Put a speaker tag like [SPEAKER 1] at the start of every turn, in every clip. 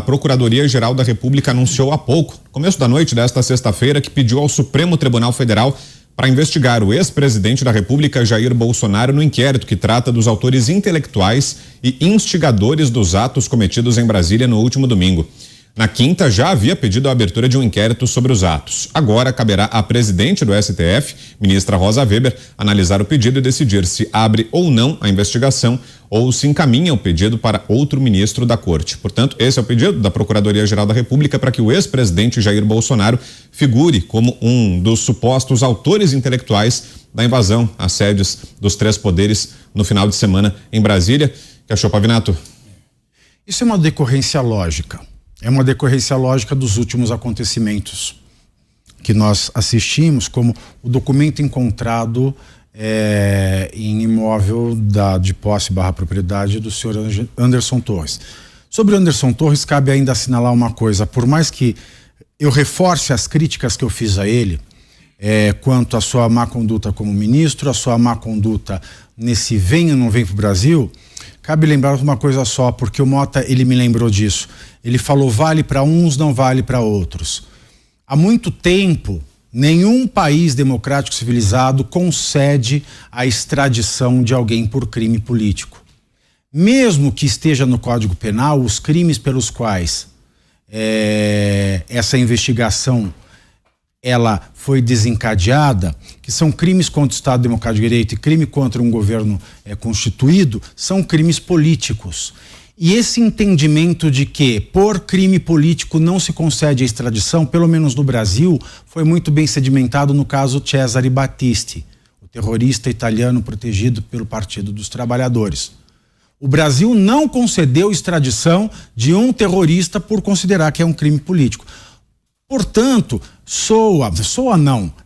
[SPEAKER 1] Procuradoria-Geral da República anunciou há pouco, no começo da noite desta sexta-feira, que pediu ao Supremo Tribunal Federal para investigar o ex-presidente da República, Jair Bolsonaro, no inquérito que trata dos autores intelectuais e instigadores dos atos cometidos em Brasília no último domingo. Na quinta, já havia pedido a abertura de um inquérito sobre os atos. Agora caberá à presidente do STF, ministra Rosa Weber, analisar o pedido e decidir se abre ou não a investigação ou se encaminha o pedido para outro ministro da Corte. Portanto, esse é o pedido da Procuradoria-Geral da República para que o ex-presidente Jair Bolsonaro figure como um dos supostos autores intelectuais da invasão às sedes dos três poderes no final de semana em Brasília. O que achou, Pavinato?
[SPEAKER 2] Isso é uma decorrência lógica. É uma decorrência lógica dos últimos acontecimentos que nós assistimos, como o documento encontrado em imóvel de posse / propriedade do senhor Anderson Torres. Sobre o Anderson Torres, cabe ainda assinalar uma coisa: por mais que eu reforce as críticas que eu fiz a ele, quanto à sua má conduta como ministro, a sua má conduta nesse vem ou não vem para o Brasil, cabe lembrar uma coisa só, porque o Mota, ele me lembrou disso. Ele falou: vale para uns, não vale para outros. Há muito tempo, nenhum país democrático civilizado concede a extradição de alguém por crime político. Mesmo que esteja no Código Penal, os crimes pelos quais essa investigação ela foi desencadeada, que são crimes contra o Estado Democrático de Direito e crime contra um governo constituído, são crimes políticos. E esse entendimento de que por crime político não se concede a extradição, pelo menos no Brasil, foi muito bem sedimentado no caso Cesare Battisti, o terrorista italiano protegido pelo Partido dos Trabalhadores. O Brasil não concedeu extradição de um terrorista por considerar que é um crime político. Portanto,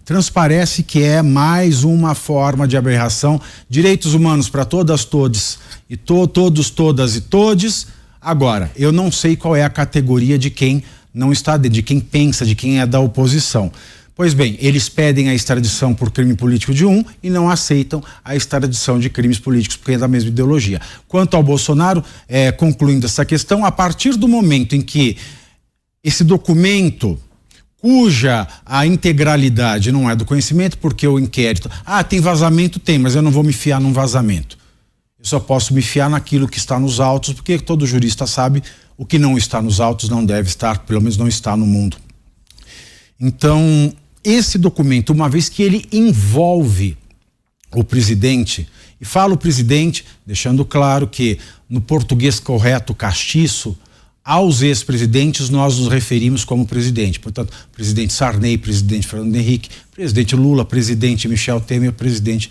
[SPEAKER 2] transparece que é mais uma forma de aberração. Direitos humanos para todas, todos e todos, todas e todes. Agora, eu não sei qual é a categoria de quem não está, de quem pensa, de quem é da oposição. Pois bem, eles pedem a extradição por crime político de um e não aceitam a extradição de crimes políticos porque é da mesma ideologia. Quanto ao Bolsonaro, concluindo essa questão, a partir do momento em que esse documento, cuja a integralidade não é do conhecimento, porque o inquérito, tem vazamento? Tem, mas eu não vou me fiar num vazamento. Eu só posso me fiar naquilo que está nos autos, porque todo jurista sabe o que não está nos autos não deve estar, pelo menos não está no mundo. Então, esse documento, uma vez que ele envolve o presidente, e falo presidente, deixando claro que no português correto, castiço, aos ex-presidentes nós nos referimos como presidente. Portanto, presidente Sarney, presidente Fernando Henrique, presidente Lula, presidente Michel Temer, presidente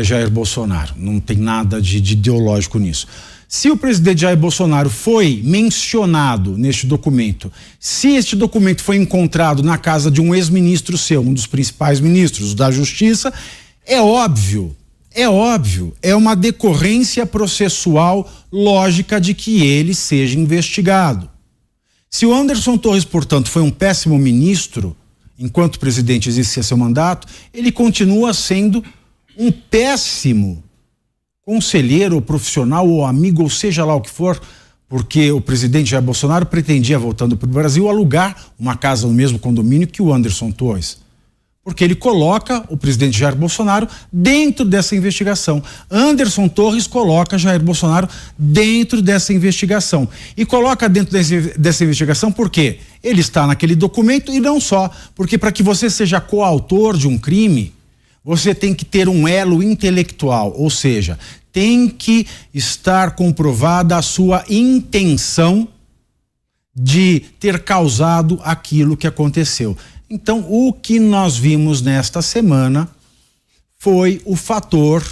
[SPEAKER 2] Jair Bolsonaro. Não tem nada de ideológico nisso. Se o presidente Jair Bolsonaro foi mencionado neste documento, se este documento foi encontrado na casa de um ex-ministro seu, um dos principais ministros da Justiça, é óbvio, é uma decorrência processual lógica de que ele seja investigado. Se o Anderson Torres, portanto, foi um péssimo ministro, enquanto presidente exercia seu mandato, ele continua sendo um péssimo conselheiro ou profissional ou amigo, ou seja lá o que for, porque o presidente Jair Bolsonaro pretendia, voltando para o Brasil, alugar uma casa no mesmo condomínio que o Anderson Torres. Porque ele coloca o presidente Jair Bolsonaro dentro dessa investigação. Anderson Torres coloca Jair Bolsonaro dentro dessa investigação. E coloca dentro dessa investigação porque ele está naquele documento e não só. Porque para que você seja coautor de um crime, você tem que ter um elo intelectual, ou seja, tem que estar comprovada a sua intenção de ter causado aquilo que aconteceu. Então, o que nós vimos nesta semana foi o fator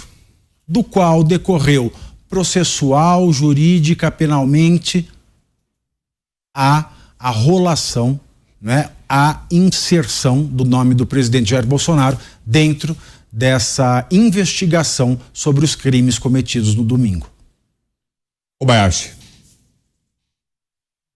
[SPEAKER 2] do qual decorreu processual, jurídica, penalmente, a arrolação, a inserção do nome do presidente Jair Bolsonaro dentro dessa investigação sobre os crimes cometidos no domingo.
[SPEAKER 1] Kobayashi.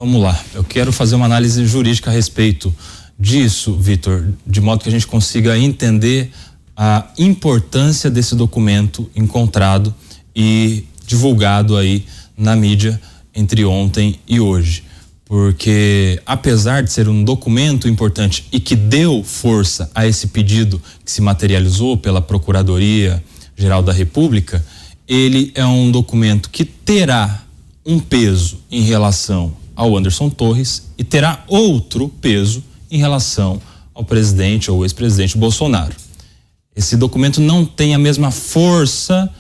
[SPEAKER 3] Vamos lá, eu quero fazer uma análise jurídica a respeito disso, Vitor, de modo que a gente consiga entender a importância desse documento encontrado e divulgado aí na mídia entre ontem e hoje. porque apesar de ser um documento importante e que deu força a esse pedido que se materializou pela Procuradoria-Geral da República, ele é um documento que terá um peso em relação ao Anderson Torres e terá outro peso em relação ao presidente ou ex-presidente Bolsonaro. Esse documento não tem a mesma força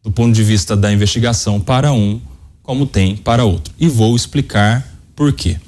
[SPEAKER 3] do ponto de vista da investigação para um como tem para outro. E vou explicar por quê.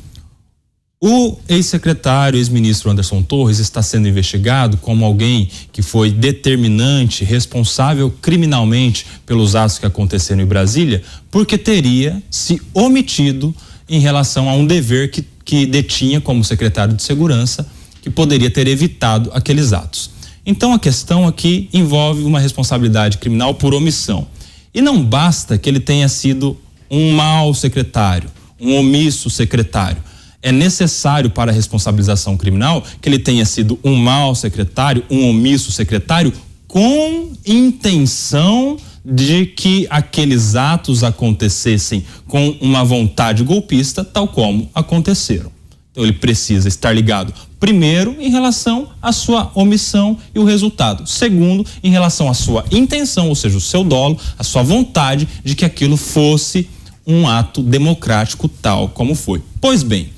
[SPEAKER 3] O ex-secretário, ex-ministro Anderson Torres está sendo investigado como alguém que foi determinante, responsável criminalmente pelos atos que aconteceram em Brasília, porque teria se omitido em relação a um dever que detinha como secretário de segurança, que poderia ter evitado aqueles atos. Então a questão aqui envolve uma responsabilidade criminal por omissão. E não basta que ele tenha sido um mau secretário, um omisso secretário. É necessário para a responsabilização criminal que ele tenha sido um mau secretário, um omisso secretário, com intenção de que aqueles atos acontecessem com uma vontade golpista, tal como aconteceram. Então ele precisa estar ligado, primeiro, em relação à sua omissão e o resultado. Segundo, em relação à sua intenção, ou seja, o seu dolo, a sua vontade de que aquilo fosse um ato democrático tal como foi. Pois bem,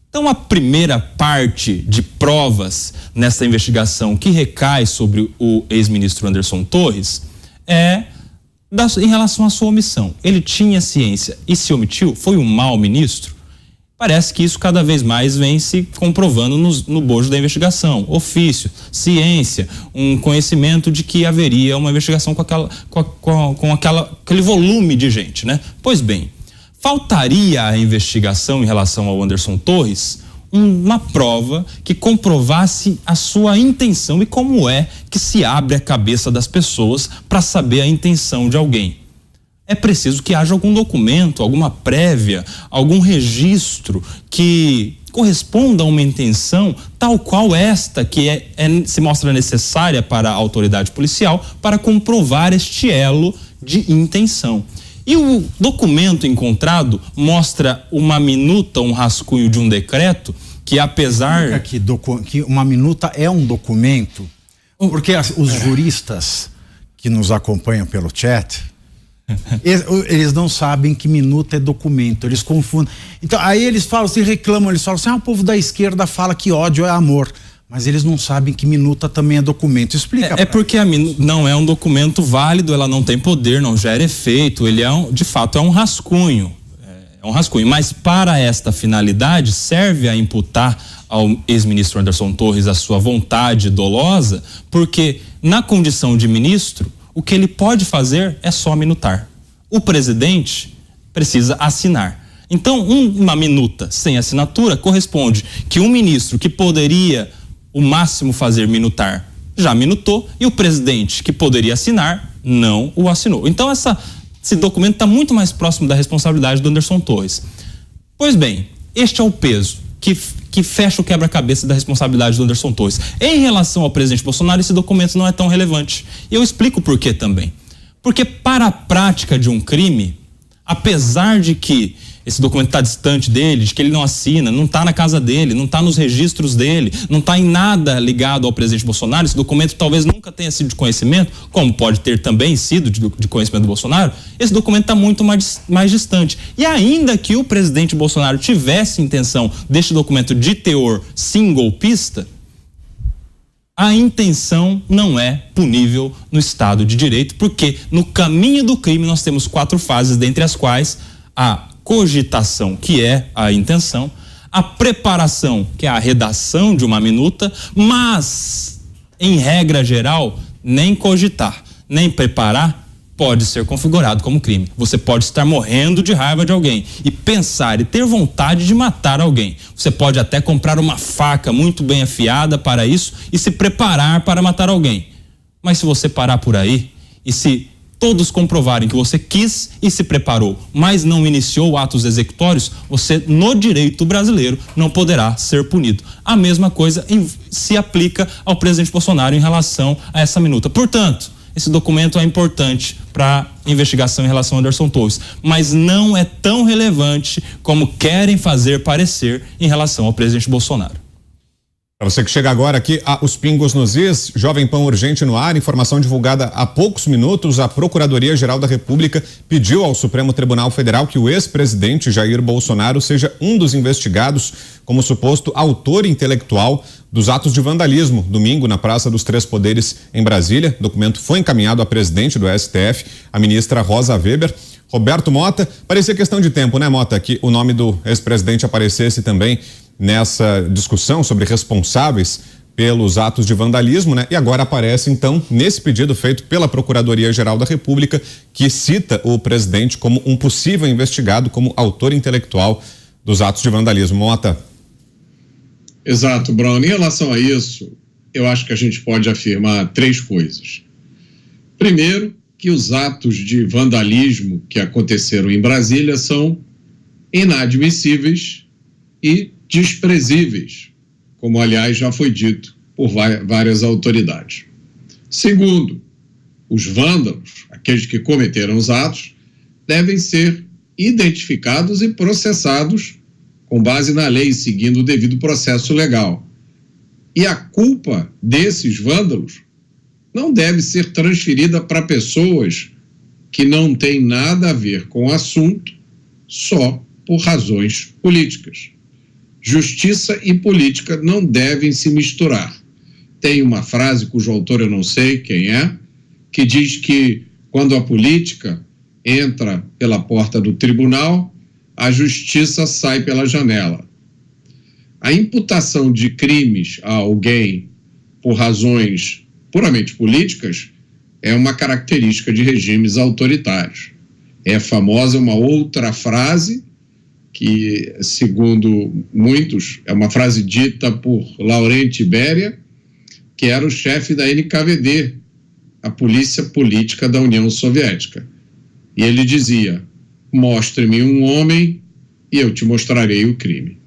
[SPEAKER 3] então a primeira parte de provas nessa investigação que recai sobre o ex-ministro Anderson Torres é em relação à sua omissão. Ele tinha ciência e se omitiu? Foi um mau ministro? Parece que isso cada vez mais vem se comprovando no bojo da investigação. Ofício, ciência, um conhecimento de que haveria uma investigação com aquele volume de gente, né? Pois bem, faltaria à investigação em relação ao Anderson Torres uma prova que comprovasse a sua intenção e como é que se abre a cabeça das pessoas para saber a intenção de alguém. É preciso que haja algum documento, alguma prévia, algum registro que corresponda a uma intenção tal qual esta que se mostra necessária para a autoridade policial para comprovar este elo de intenção. E o documento encontrado mostra uma minuta, um rascunho de um decreto que apesar...
[SPEAKER 2] Que uma minuta é um documento, porque os juristas que nos acompanham pelo chat... Eles não sabem que minuta é documento, eles confundem. Então, aí eles falam, se reclamam, eles falam assim: o povo da esquerda fala que ódio é amor. Mas eles não sabem que minuta também é documento. Explica.
[SPEAKER 3] É porque a minuta não é um documento válido, ela não tem poder, não gera efeito, ele de fato é um rascunho. É um rascunho, mas para esta finalidade serve a imputar ao ex-ministro Anderson Torres a sua vontade dolosa, porque na condição de ministro, o que ele pode fazer é só minutar. O presidente precisa assinar. Então, uma minuta sem assinatura corresponde que um ministro que poderia, o máximo, fazer minutar, já minutou, e o presidente que poderia assinar, não o assinou. Então, esse documento está muito mais próximo da responsabilidade do Anderson Torres. Pois bem, este é o peso que fecha o quebra-cabeça da responsabilidade do Anderson Torres. Em relação ao presidente Bolsonaro, esse documento não é tão relevante. E eu explico por quê também. Porque para a prática de um crime, apesar de que esse documento está distante dele, de que ele não assina, não está na casa dele, não está nos registros dele, não está em nada ligado ao presidente Bolsonaro, esse documento talvez nunca tenha sido de conhecimento, como pode ter também sido de conhecimento do Bolsonaro, esse documento está muito mais distante. E ainda que o presidente Bolsonaro tivesse intenção deste documento de teor sim golpista, a intenção não é punível no Estado de Direito, porque no caminho do crime nós temos 4 fases, dentre as quais a cogitação, que é a intenção, a preparação, que é a redação de uma minuta, mas, em regra geral, nem cogitar, nem preparar pode ser configurado como crime. Você pode estar morrendo de raiva de alguém e pensar e ter vontade de matar alguém. Você pode até comprar uma faca muito bem afiada para isso e se preparar para matar alguém. Mas se você parar por aí e se todos comprovarem que você quis e se preparou, mas não iniciou atos executórios, você, no direito brasileiro, não poderá ser punido. A mesma coisa se aplica ao presidente Bolsonaro em relação a essa minuta. Portanto, esse documento é importante para investigação em relação a Anderson Torres, mas não é tão relevante como querem fazer parecer em relação ao presidente Bolsonaro.
[SPEAKER 1] Para você que chega agora aqui, os pingos nos is, Jovem Pan Urgente no ar, informação divulgada há poucos minutos, a Procuradoria-Geral da República pediu ao Supremo Tribunal Federal que o ex-presidente Jair Bolsonaro seja um dos investigados como suposto autor intelectual dos atos de vandalismo, domingo na Praça dos Três Poderes em Brasília. O documento foi encaminhado à presidente do STF, a ministra Rosa Weber. Roberto Mota, parecia questão de tempo, né, Mota, que o nome do ex-presidente aparecesse também nessa discussão sobre responsáveis pelos atos de vandalismo, né? E agora aparece, então, nesse pedido feito pela Procuradoria-Geral da República, que cita o presidente como um possível investigado como autor intelectual dos atos de vandalismo. Mota.
[SPEAKER 4] Exato, Bruno. Em relação a isso, eu acho que a gente pode afirmar três coisas. Primeiro, que os atos de vandalismo que aconteceram em Brasília são inadmissíveis e desprezíveis, como aliás já foi dito por várias autoridades. Segundo, os vândalos, aqueles que cometeram os atos, devem ser identificados e processados com base na lei, seguindo o devido processo legal. E a culpa desses vândalos não deve ser transferida para pessoas que não têm nada a ver com o assunto só por razões políticas. Justiça e política não devem se misturar. Tem uma frase cujo autor eu não sei quem é, que diz que quando a política entra pela porta do tribunal, a justiça sai pela janela. A imputação de crimes a alguém por razões puramente políticas é uma característica de regimes autoritários. É famosa uma outra frase que, segundo muitos, é uma frase dita por Laurent Beria, que era o chefe da NKVD, a polícia política da União Soviética. E ele dizia: mostre-me um homem e eu te mostrarei o crime.